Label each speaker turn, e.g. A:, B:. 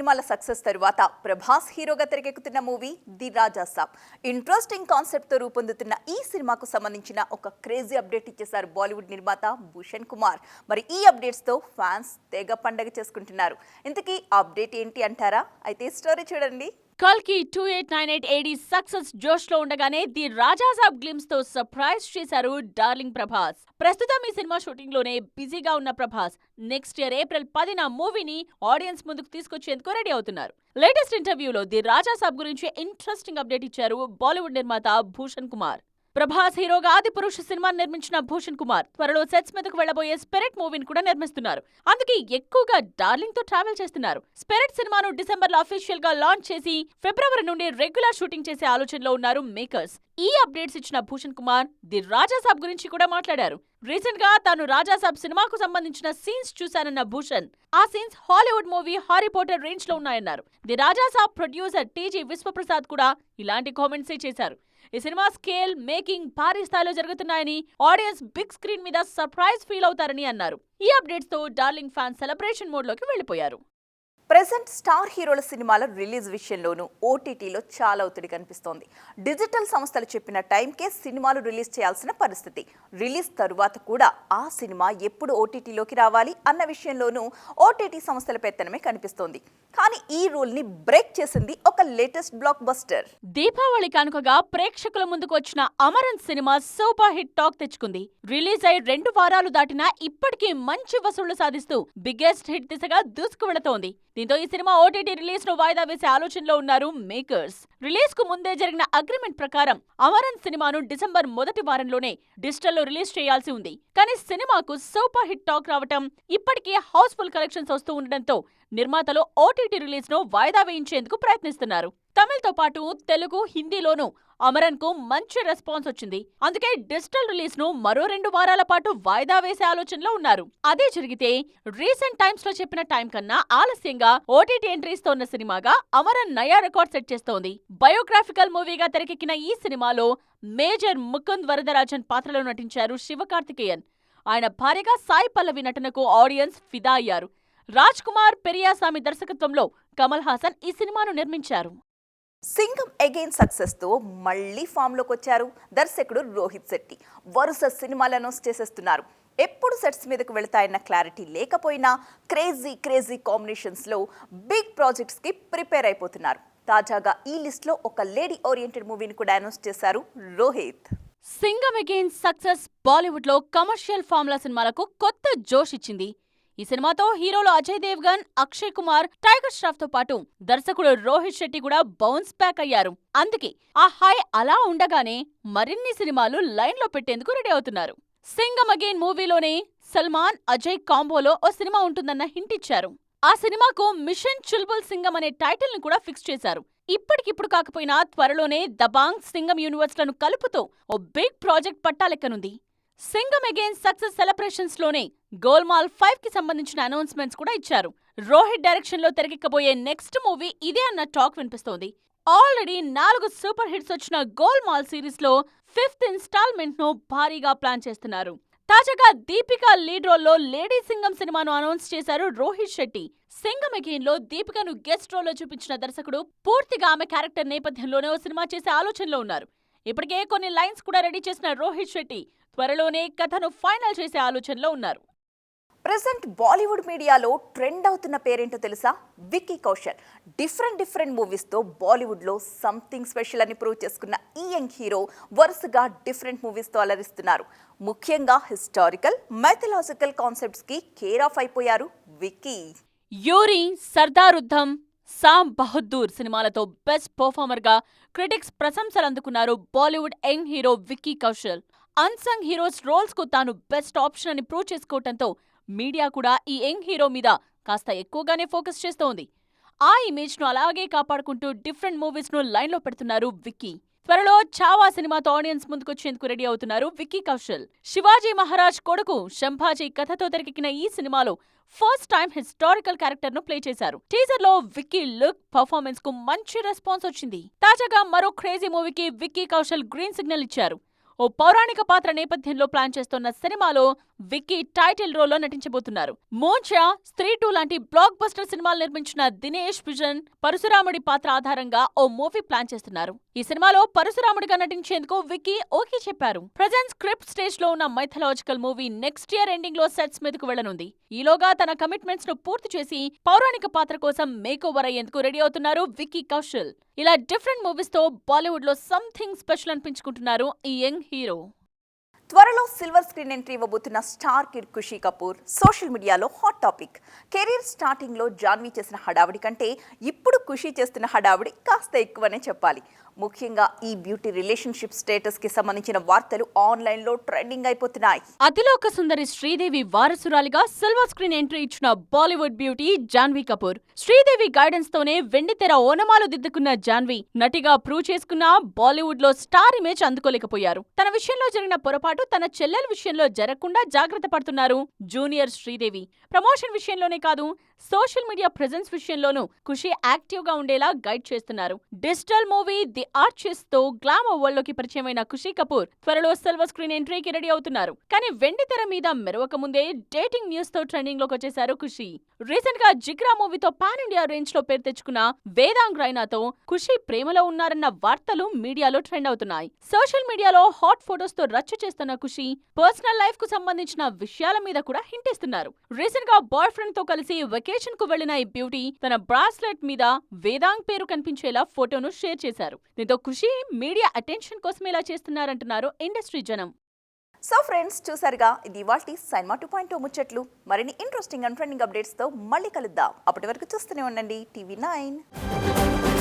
A: సినిమాల సక్సెస్ తరువాత ప్రభాస్ హీరోగా తెరకెక్కుతున్న movie the Raja Saab. Interesting concept తో రూపొందుతున్న ఈ సినిమాకు సంబంధించిన ఒక క్రేజీ అప్డేట్ ఇచ్చేశారు బాలీవుడ్ నిర్మాత భూషణ్ కుమార్. మరి ఈ అప్డేట్స్ తో ఫ్యాన్స్ తెగ పండగ చేసుకుంటున్నారు. ఇంతకీ అప్డేట్ ఏంటి అంటారా? అయితే స్టోరీ చూడండి.
B: కల్కి 2898 AD సక్సెస్ జోష్ లో ఉండగానే ది రాజా సాబ్ గ్లిమ్స్ తో సర్ప్రైజ్ చేశారు డార్లింగ్ ప్రభాస్. ప్రస్తుతం ఈ సినిమా షూటింగ్ లోనే బిజీగా ఉన్న ప్రభాస్ నెక్స్ట్ ఇయర్ ఏప్రిల్ 10న మూవీని ఆడియన్స్ ముందుకు తీసుకొచ్చేందుకు రెడీ అవుతున్నారు. లేటెస్ట్ ఇంటర్వ్యూలో ది రాజా సాబ్ గురించి ఇంట్రెస్టింగ్ అప్డేట్ ఇచ్చారు బాలీవుడ్ నిర్మాత భూషణ్ కుమార్. ప్రభాస్ హీరోగా ఆదిపురుష్ సినిమాని నిర్మించిన భూషణ్ కుమార్ త్వరలో సెట్స్ మీదకు వెళ్లబోయే స్పిరిట్ మూవీని కూడా నిర్మిస్తున్నారు. అందుకే ఎక్కువగా డార్లింగ్ తో ట్రావెల్ చేస్తున్నారు. స్పిరిట్ సినిమాను డిసెంబర్ లో అఫీషియల్ గా లాంచ్ చేసి ఫిబ్రవరి నుండి రెగ్యులర్ షూటింగ్ చేసే ఆలోచనలో ఉన్నారు మేకర్స్. ఈ అప్డేట్స్ ఇచ్చిన భూషణ్ కుమార్ ది రాజా సాబ్ గురించి కూడా మాట్లాడారు. రీసెంట్ గా తాను రాజా సాబ్ సినిమాకు సంబంధించిన సీన్స్ చూశానన్న భూషణ్, ఆ scenes Hollywood movie Harry Potter range లో ఉన్నాయన్నారు. The Raja Saab producer TG Vishwaprasad కూడా ఇలాంటి కామెంట్సే చేశారు. ఈ సినిమా స్కేల్, మేకింగ్ భారీ స్థాయిలో జరుగుతున్నాయని, ఆడియన్స్ బిగ్ స్క్రీన్ మీద సర్ప్రైజ్ ఫీల్ అవుతారని అన్నారు. ఈ అప్డేట్స్ తో డార్లింగ్ ఫ్యాన్స్ సెలబ్రేషన్ మోడ్ లోకి వెళ్లిపోయారు.
A: ప్రెసెంట్ స్టార్ హీరోల సినిమాల రిలీజ్ విషయంలోనూ ఓటీటీలో చాలా ఒత్తిడి కనిపిస్తోంది. డిజిటల్ సంస్థలు చెప్పిన టైంకే సినిమాలు రిలీజ్ చేయాల్సిన పరిస్థితి. రిలీజ్ తరువాత కూడా ఆ సినిమా ఎప్పుడు ఓటీటీలోకి రావాలి అన్న విషయంలోనూ ఓటీటీ సంస్థల పెత్తనమే కనిపిస్తోంది. కానీ ఈ రూల్ ని బ్రేక్ చేసింది ఒక లేటెస్ట్ బ్లాక్ బస్టర్.
B: దీపావళి కానుకగా ప్రేక్షకుల ముందుకు వచ్చిన Amaran cinema super hit talk తెచ్చుకుంది. రిలీజ్ అయి 2 వారాలు దాటినా ఇప్పటికీ మంచి వసూళ్లు సాధిస్తూ బిగ్గెస్ట్ హిట్ దిశగా దూసుకు వెళుతోంది. దీంతో ఈ సినిమా ఓటీటీ రిలీజ్ ను వాయిదా వేసే ఆలోచనలో ఉన్నారు మేకర్స్. రిలీజ్ కు ముందే జరిగిన అగ్రిమెంట్ ప్రకారం అమరన్ సినిమాను డిసెంబర్ మొదటి వారంలోనే డిజిటల్లో రిలీజ్ చేయాల్సి ఉంది. కానీ సినిమాకు సూపర్ హిట్ టాక్ రావటం, ఇప్పటికే హౌస్ఫుల్ కలెక్షన్స్ వస్తూ ఉండడంతో నిర్మాతలు ఓటీటీ రిలీజ్ ను వాయిదా వేయించేందుకు ప్రయత్నిస్తున్నారు. తమిళ్తో పాటు తెలుగు, హిందీలోనూ అమరన్ కు మంచి రెస్పాన్స్ వచ్చింది. అందుకే డిజిటల్ రిలీజ్ ను మరో 2 వారాల పాటు వాయిదా వేసే ఆలోచనలో ఉన్నారు. అదే జరిగితే రీసెంట్ టైమ్స్ లో చెప్పిన టైం కన్నా ఆలస్యంగా ఓటీటీ ఎంట్రీస్ తో ఉన్న సినిమాగా అమరన్ నయా రికార్డ్ సెట్ చేస్తోంది. బయోగ్రాఫికల్ మూవీగా తెరకెక్కిన ఈ సినిమాలో మేజర్ ముకుంద్ వరదరాజన్ పాత్రలో నటించారు శివకార్తికేయన్. ఆయన భార్యగా సాయి పల్లవి నటనకు ఆడియన్స్ ఫిదా అయ్యారు. రాజ్ కుమార్ పెరియాసామి దర్శకత్వంలో కమల్ హాసన్ ఈ సినిమాను నిర్మించారు.
A: సింగం అగైన్ సక్సెస్ తో మళ్లీ ఫామ్ లోకి వచ్చారు దర్శకుడు రోహిత్ శెట్టి. వరుస సినిమాలు అనౌన్స్ చేసేస్తున్నారు. ఎప్పుడు సెట్స్ మీదకు వెళతాయన్న క్లారిటీ లేకపోయినా క్రేజీ కాంబినేషన్స్ లో బిగ్ ప్రాజెక్ట్స్ కి ప్రిపేర్ అయిపోతున్నారు. తాజాగా ఈ లిస్ట్ లో ఒక లేడీ ఓరియంటెడ్ మూవీని కూడా అనౌన్స్ చేశారు రోహిత్.
B: సింగం అగైన్ సక్సెస్ బాలీవుడ్ లో కమర్షియల్ ఫార్ములా సినిమాలకు కొత్త జోష్ ఇచ్చింది. ఈ సినిమాతో హీరోలు అజయ్ దేవ్గన్, అక్షయ్ కుమార్, టైగర్ ష్రాఫ్ తో పాటు దర్శకుడు రోహిత్ శెట్టి కూడా బౌన్స్ బ్యాక్ అయ్యారు. అందుకే ఆ హై అలా ఉండగానే మరిన్ని సినిమాలు లైన్ లో పెట్టేందుకు రెడీ అవుతున్నారు. సింగం అగైన్ మూవీలోనే సల్మాన్, అజయ్ కాంబోలో ఓ సినిమా ఉంటుందన్న హింట్ ఇచ్చారు. ఆ సినిమాకు మిషన్ చుల్బుల్ సింగం అనే టైటిల్ ని కూడా ఫిక్స్ చేశారు. ఇప్పటికిప్పుడు కాకపోయినా త్వరలోనే దబాంగ్, సింగం యూనివర్స్ లను కలుపుతూ ఓ బిగ్ ప్రాజెక్ట్ పట్టాలెక్కనుంది. సింగం అగైన్ సక్సెస్ సెలబ్రేషన్స్ లోనే గోల్మాల్ 5 కి సంబంధించిన అనౌన్స్మెంట్స్ కూడా ఇచ్చారు. రోహిత్ డైరెక్షన్ లో తెరకెక్కబోయే నెక్స్ట్ మూవీ ఇదే అన్న టాక్ వినిపిస్తోంది. ఆల్రెడీ 4 సూపర్ హిట్స్ వచ్చిన గోల్మాల్ సిరీస్ లో 5th ఇన్స్టాల్మెంట్ ను భారీగా ప్లాన్ చేస్తున్నారు. తాజాగా దీపిక లీడ్ రోల్లో లేడీ సింగం సినిమాను అనౌన్స్ చేశారు రోహిత్ శెట్టి. సింగం అగైన్ లో దీపికను గెస్ట్ రోల్లో చూపించిన దర్శకుడు పూర్తిగా ఆమె క్యారెక్టర్ నేపథ్యంలోనే ఓ సినిమా చేసే ఆలోచనలో ఉన్నారు. ఇప్పటికే కొన్ని లైన్స్ కూడా రెడీ చేసిన రోహిత్ శెట్టి త్వరలోనే కథను ఫైనల్ చేసే ఆలోచనలో ఉన్నారు.
A: ప్రెసెంట్ బాలీవుడ్ మీడియాలో ట్రెండ్ అవుతున్న పేరేంటో తెలుసా? విక్కీ కౌశల్. డిఫరెంట్ మూవీస్తో బాలీవుడ్లో సంథింగ్ స్పెషల్ అని ప్రూవ్ చేసుకున్న ఈ యంగ్ హీరో వరుసగా డిఫరెంట్ మూవీస్తో అలరిస్తున్నారు. ముఖ్యంగా హిస్టారికల్, మైథలాజికల్ కాన్సెప్ట్స్కి కేర్ ఆఫ్ అయిపోయారు విక్కీ.
B: యూరి, సర్దార్ ఉద్ధం, సామ్ బహదూర్ సినిమాలతో బెస్ట్ పర్ఫార్మర్ గా క్రిటిక్స్ ప్రశంసలు అందుకున్నారు Bollywood young hero Vicky Kaushal. Unsung heroes roles కు తాను బెస్ట్ ఆప్షన్ అని ప్రూవ్ చేసుకోవటంతో మీడియా కూడా ఈ యంగ్ హీరో మీద కాస్త ఎక్కువగానే ఫోకస్ చేస్తోంది. ఆ ఇమేజ్ ను అలాగే కాపాడుకుంటూ డిఫరెంట్ మూవీస్ ను లైన్ లో పెడుతున్నారు విక్కీ. త్వరలో చావా సినిమాతో ఆడియన్స్ ముందుకొచ్చేందుకు రెడీ అవుతున్నారు విక్కీ కౌశల్. శివాజీ మహారాజ్ కొడుకు శంభాజీ కథతో తెరకెక్కిన ఈ సినిమాలో ఫస్ట్ టైం హిస్టారికల్ క్యారెక్టర్ ను ప్లే చేశారు. టీజర్ లో విక్కీ లుక్, పర్ఫార్మెన్స్ కు మంచి రెస్పాన్స్ వచ్చింది. తాజాగా మరో క్రేజీ మూవీకి విక్కీ కౌశల్ గ్రీన్ సిగ్నల్ ఇచ్చారు. ఓ పౌరాణిక పాత్ర నేపథ్యంలో ప్లాన్ చేస్తున్న సినిమాలో విక్కీ టైటిల్ రోల్లో నటించబోతున్నారు. మోంచా, స్త్రీ 2 లాంటి బ్లాక్ బస్టర్ సినిమాలు నిర్మించిన దినేష్ విజన్ పరశురాముడి పాత్ర ఆధారంగా ఓ మూవీ ప్లాన్ చేస్తున్నారు. ఈ సినిమాలో పరశురాముడిగా నటించేందుకు విక్కీ ఓకే చెప్పారు. ప్రజెంట్ స్క్రిప్ట్ స్టేజ్ లో ఉన్న mythological movie next year ending లో సెట్స్ మీదకు వెళ్లనుంది. ఈలోగా తన కమిట్మెంట్స్ ను పూర్తి చేసి పౌరాణిక పాత్ర కోసం మేక్ ఓవర్ అయ్యేందుకు రెడీ అవుతున్నారు విక్కీ కౌశల్. ఇలా డిఫరెంట్ మూవీస్ తో బాలీవుడ్ లో సంథింగ్ స్పెషల్ అనిపించుకుంటున్నారు ఈ యంగ్ హీరో.
A: త్వరలో సిల్వర్ స్క్రీన్ ఎంట్రీ ఇవ్వబోతున్న star kid Khushi Kapoor social మీడియాలో హాట్ టాపిక్. కెరీర్ స్టార్టింగ్ లో జాన్వీ చేసిన హడావిడి కంటే ఇప్పుడు ఖుషీ చేస్తున్న హడావిడి కాస్త ఎక్కువనే చెప్పాలి. ముఖ్యంగా ఈ బ్యూటీ రిలేషన్షిప్ స్టేటస్ కి సంబంధించిన వార్తలు ఆన్లైన్ లో ట్రెండింగ్ అయిపోతున్నాయి.
B: Athiloka Sundari Sridevi వారసురాలిగా silver screen entry ఇచ్చిన బాలీవుడ్ బ్యూటీ జాన్వీ కపూర్. శ్రీదేవి గైడెన్స్ తోనే వెండితెర ఓనమాలు దిద్దుకున్న జాన్వీ నటిగా ప్రూవ్ చేసుకున్న బాలీవుడ్ లో స్టార్ ఇమేజ్ అందుకోలేకపోయారు. తన విషయంలో జరిగిన పొరపాటు తన చెల్లెల విషయంలో జరగకుండా జాగ్రత్త పడుతున్నారు జూనియర్ శ్రీదేవి. ప్రమోషన్ విషయంలోనే కాదు, సోషల్ మీడియా ప్రెజెన్స్ విషయంలోనూ ఖుషీ యాక్టివ్ గా ఉండేలా గైడ్ చేస్తున్నారు. డిజిటల్ మూవీ ది ఆర్టిస్ట్ తో గ్లామర్ వరల్డ్ లోకి పరిచయమైన ఖుషీ కపూర్ త్వరలో సిల్వర్ స్క్రీన్ ఎంట్రీకి రెడీ అవుతున్నారు. కానీ వెండి తెర మీద మెరవక ముందే డేటింగ్ న్యూస్ తో ట్రెండింగ్ లోకి వచ్చేశారు ఖుషీ. రీసెంట్ గా జిగ్రా మూవీతో పాన్ ఇండియా రేంజ్ లో పేరు తెచ్చుకున్న వేదాంగ్ రైనాతో ఖుషీ ప్రేమలో ఉన్నారన్న వార్తలు మీడియాలో ట్రెండ్ అవుతున్నాయి. సోషల్ మీడియాలో హాట్ ఫోటోస్ తో రచ్చ చేస్తున్న ఖుషీ పర్సనల్ లైఫ్ కు సంబంధించిన విషయాల మీద కూడా హింట్ ఇస్తున్నారు. రీసెంట్ గా బాయ్ ఫ్రెండ్ తో కలిసి వెకేషన్ కు వెళ్లిన ఈ బ్యూటీ తన బ్రాస్లెట్ మీద వేదాంగ్ పేరు కనిపించేలా ఫోటోను షేర్ చేశారు. దీంతో ఖుషీ మీడియా అటెన్షన్ కోసం ఇలా చేస్తున్నారంటున్నారు ఇండస్ట్రీ జనం.
A: సో ఫ్రెండ్స్, చూసారుగా, ఇది ఇవాల్టి సైన్మా 2.0 ముచ్చట్లు. మరిన్ని ఇంట్రెస్టింగ్ అండ్ ట్రెండింగ్ అప్డేట్స్ తో మళ్ళీ కలుద్దాం. అప్పటి వరకు చూస్తూనే ఉండండి TV9.